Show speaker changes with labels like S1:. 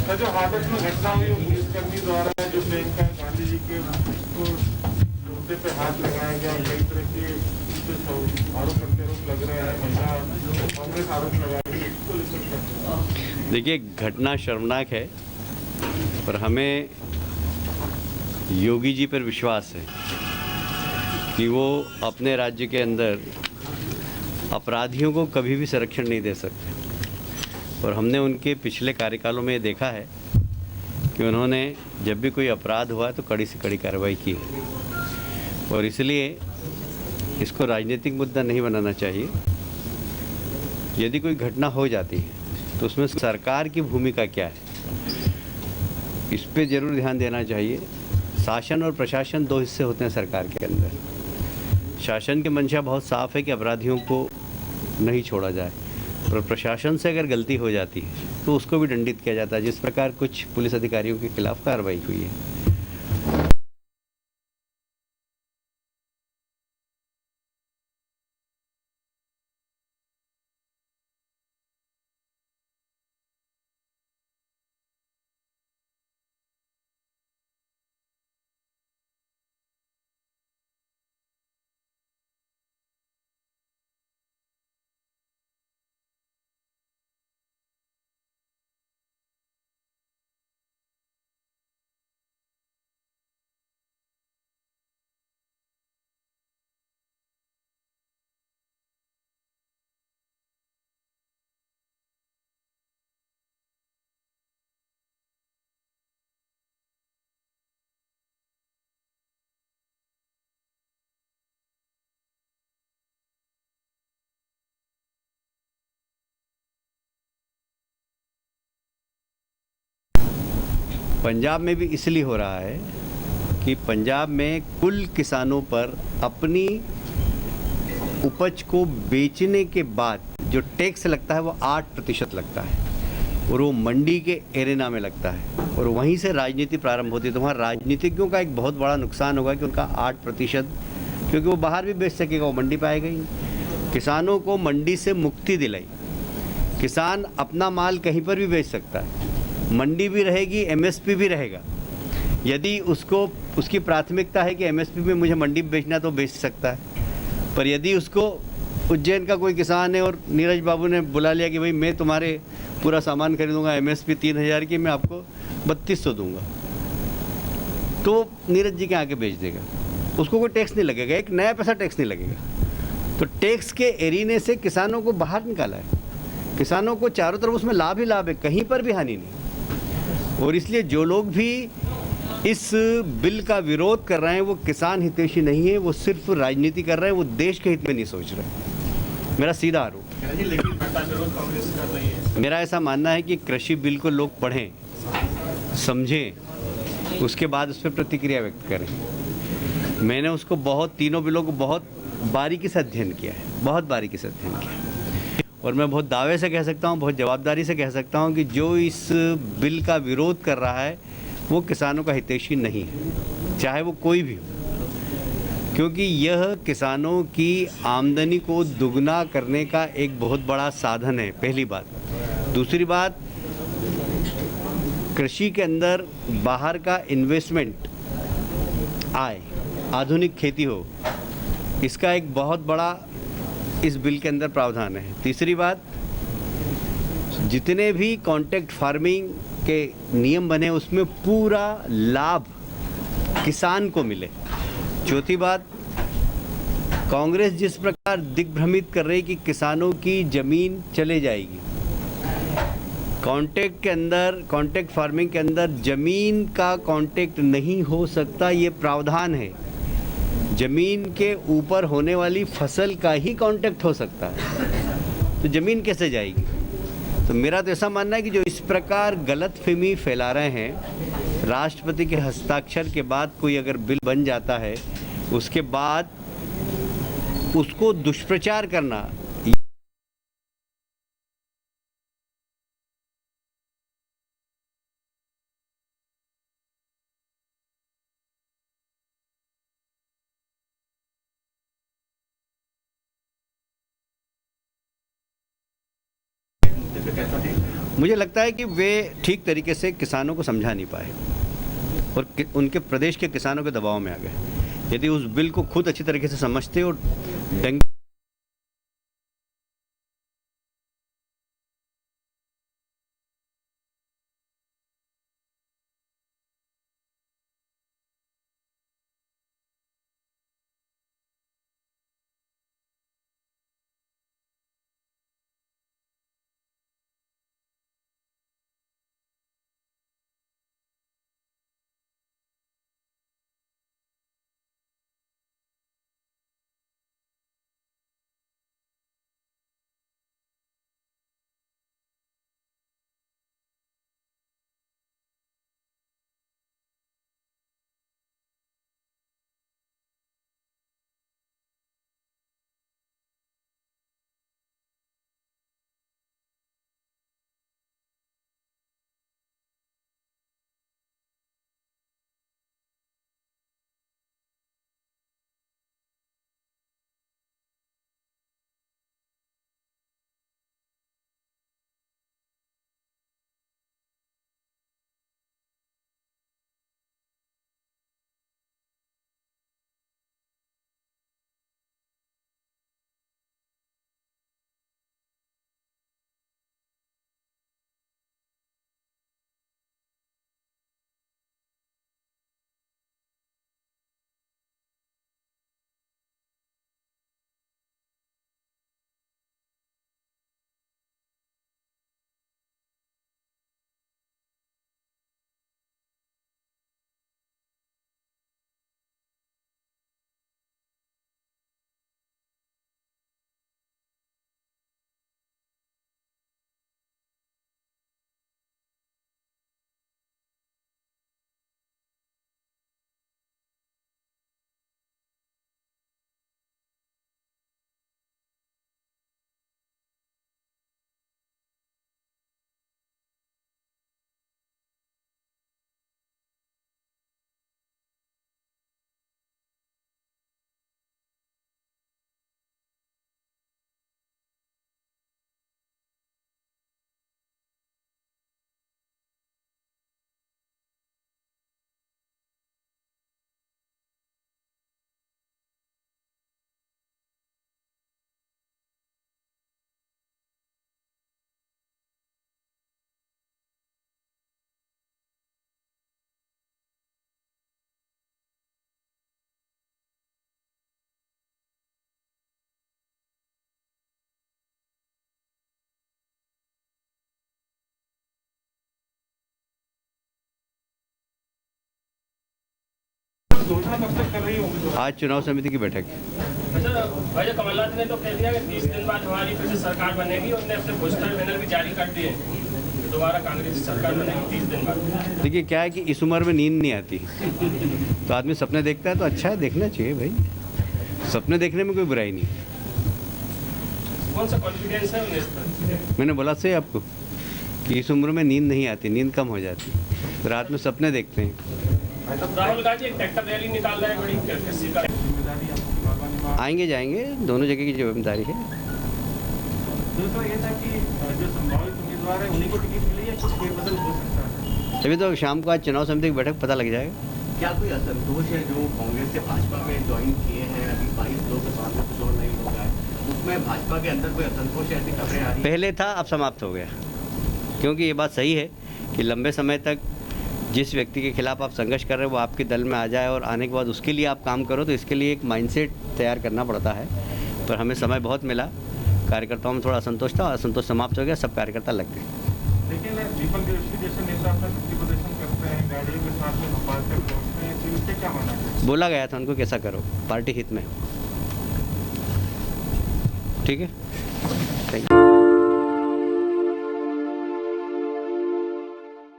S1: जो हाथरस में घटना हुई वो पुलिसकर्मी द्वारा जो प्रियंका गांधी जी के मुद्दे पे हाथ लगाया गया, कई तरह के आरोप प्रत्यारोप लग रहे हैं, महिला कांग्रेस आरोप लगा रही है, इसको लेकर
S2: देखिए, घटना शर्मनाक है, पर हमें योगी जी पर विश्वास है कि वो अपने राज्य के अंदर अपराधियों को कभी भी संरक्षण नहीं दे सकते। और हमने उनके पिछले कार्यकालों में देखा है कि उन्होंने जब भी कोई अपराध हुआ तो कड़ी से कड़ी कार्रवाई की है, और इसलिए इसको राजनीतिक मुद्दा नहीं बनाना चाहिए। यदि कोई घटना हो जाती है तो उसमें सरकार की भूमिका क्या है, इस पे जरूर ध्यान देना चाहिए। शासन और प्रशासन दो हिस्से होते हैं सरकार के अंदर। शासन की मंशा बहुत साफ है कि अपराधियों को नहीं छोड़ा जाए, और प्रशासन से अगर गलती हो जाती है तो उसको भी दंडित किया जाता है, जिस प्रकार कुछ पुलिस अधिकारियों के खिलाफ कार्रवाई हुई है। पंजाब में भी इसलिए हो रहा है कि पंजाब में कुल किसानों पर अपनी उपज को बेचने के बाद जो टैक्स लगता है वो 8% लगता है, और वो मंडी के एरेना में लगता है, और वहीं से राजनीति प्रारंभ होती है। तो वहाँ राजनीतिज्ञों का एक बहुत बड़ा नुकसान होगा कि उनका 8%, क्योंकि वो बाहर भी बेच सकेगा, वो मंडी पे आएगा ही। किसानों को मंडी से मुक्ति दिलाई, किसान अपना माल कहीं पर भी बेच सकता है, मंडी भी रहेगी, एमएसपी भी रहेगा। यदि उसको उसकी प्राथमिकता है कि एमएसपी में मुझे मंडी में बेचना तो बेच सकता है, पर यदि उसको उज्जैन का कोई किसान है और नीरज बाबू ने बुला लिया कि भाई मैं तुम्हारे पूरा सामान खरीदूंगा, एमएसपी 3000 की, मैं आपको 3200 दूंगा, तो नीरज जी के आके बेच देगा, उसको कोई टैक्स नहीं लगेगा, एक नया पैसा टैक्स नहीं लगेगा। तो टैक्स के एरिने से किसानों को बाहर निकाला है, किसानों को चारों तरफ उसमें लाभ ही लाभ है, कहीं पर भी हानि नहीं। और इसलिए जो लोग भी इस बिल का विरोध कर रहे हैं वो किसान हितैषी नहीं है, वो सिर्फ राजनीति कर रहे हैं, वो देश के हित में नहीं सोच रहे। मेरा सीधा आरोप। मेरा ऐसा मानना है कि कृषि बिल को लोग पढ़ें, समझें, उसके बाद उस पर प्रतिक्रिया व्यक्त करें। मैंने उसको तीनों बिलों को बहुत बारीकी से अध्ययन किया है, बहुत बारीकी से अध्ययन किया है, और मैं बहुत दावे से कह सकता हूँ, बहुत जवाबदारी से कह सकता हूँ कि जो इस बिल का विरोध कर रहा है वो किसानों का हितैषी नहीं है, चाहे वो कोई भी हो, क्योंकि यह किसानों की आमदनी को दुगना करने का एक बहुत बड़ा साधन है, पहली बात। दूसरी बात, कृषि के अंदर बाहर का इन्वेस्टमेंट आए, आधुनिक खेती हो, इसका एक बहुत बड़ा इस बिल के अंदर प्रावधान है। तीसरी बात, जितने भी कॉन्ट्रैक्ट फार्मिंग के नियम बने उसमें पूरा लाभ किसान को मिले। चौथी बात, कांग्रेस जिस प्रकार दिग्भ्रमित कर रही कि किसानों की जमीन चले जाएगी, कॉन्ट्रैक्ट फार्मिंग के अंदर जमीन का कॉन्ट्रैक्ट नहीं हो सकता, ये प्रावधान है। जमीन के ऊपर होने वाली फसल का ही कॉन्ट्रैक्ट हो सकता है, तो जमीन कैसे जाएगी? तो मेरा तो ऐसा मानना है कि जो इस प्रकार गलतफहमी फैला रहे हैं, राष्ट्रपति के हस्ताक्षर के बाद कोई अगर बिल बन जाता है उसके बाद उसको दुष्प्रचार करना, मुझे लगता है कि वे ठीक तरीके से किसानों को समझा नहीं पाए और उनके प्रदेश के किसानों के दबाव में आ गए। यदि उस बिल को खुद अच्छी तरीके से समझते और ढंग
S1: घोषणा कब तक कर रही होंगी?
S2: आज चुनाव समिति की बैठक।
S3: अच्छा भाई, कमलनाथ ने तो कह दिया कि 30 दिन बाद हमारी फिर से सरकार बनेगी। उन्होंने अपने पोस्टर बैनर भी जारी कर दिए, दोबारा कांग्रेस की सरकार बनेगी 30 दिन बाद।
S2: देखिए क्या है कि इस उम्र में नींद नहीं आती, तो आदमी सपने देखता है तो अच्छा है, देखना चाहिए भाई, सपने देखने में कोई बुराई नहीं।
S3: कौन सा कॉन्फिडेंस है उन्हें इस पर?
S2: मैंने बोला से आपको कि इस उम्र में नींद नहीं आती, नींद कम हो जाती, तो रात में सपने देखते हैं।
S3: राहुल गांधी एक ट्रैक्टर रैली निकाल रहे हैं, बड़ी किसी का
S1: जिम्मेदारी आपकी बागवानी में।
S2: आएंगे जाएंगे, दोनों जगह की जिम्मेदारी है।
S1: दूसरा ये था कि जो संभावित उम्मीदवार है उन्हीं को टिकट मिली है, कुछ फेरबदल हो सकता है।
S2: तभी तो शाम को आज चुनाव समिति की बैठक पता लग जाएगा।
S4: क्या कोई असंतोष है जो कांग्रेस से भाजपा में ज्वाइन किए हैं? अभी 22 लोग के साथ में कुछ और नहीं होगा है, उसमें भाजपा के अंदर कोई असंतोष है? ऐसी खबरें आ रही हैं।
S2: पहले था, अब समाप्त हो गया, क्योंकि ये बात सही है कि लंबे समय तक जिस व्यक्ति के खिलाफ आप संघर्ष कर रहे हो वो आपके दल में आ जाए और आने के बाद उसके लिए आप काम करो, तो इसके लिए एक माइंडसेट तैयार करना पड़ता है। पर हमें समय बहुत मिला, कार्यकर्ताओं में थोड़ा असंतोष था, असंतोष समाप्त हो गया, सब कार्यकर्ता लग गए।
S1: लेकिन दीपक जोशी जैसे नेता अपना शक्ति प्रदर्शन करते हैं, गाड़ियों के साथ में भोपाल तक पहुँचते हैं, तो इससे क्या माना है?
S2: बोला गया था उनको कैसा करो, पार्टी हित में। ठीक है, थैंक यू।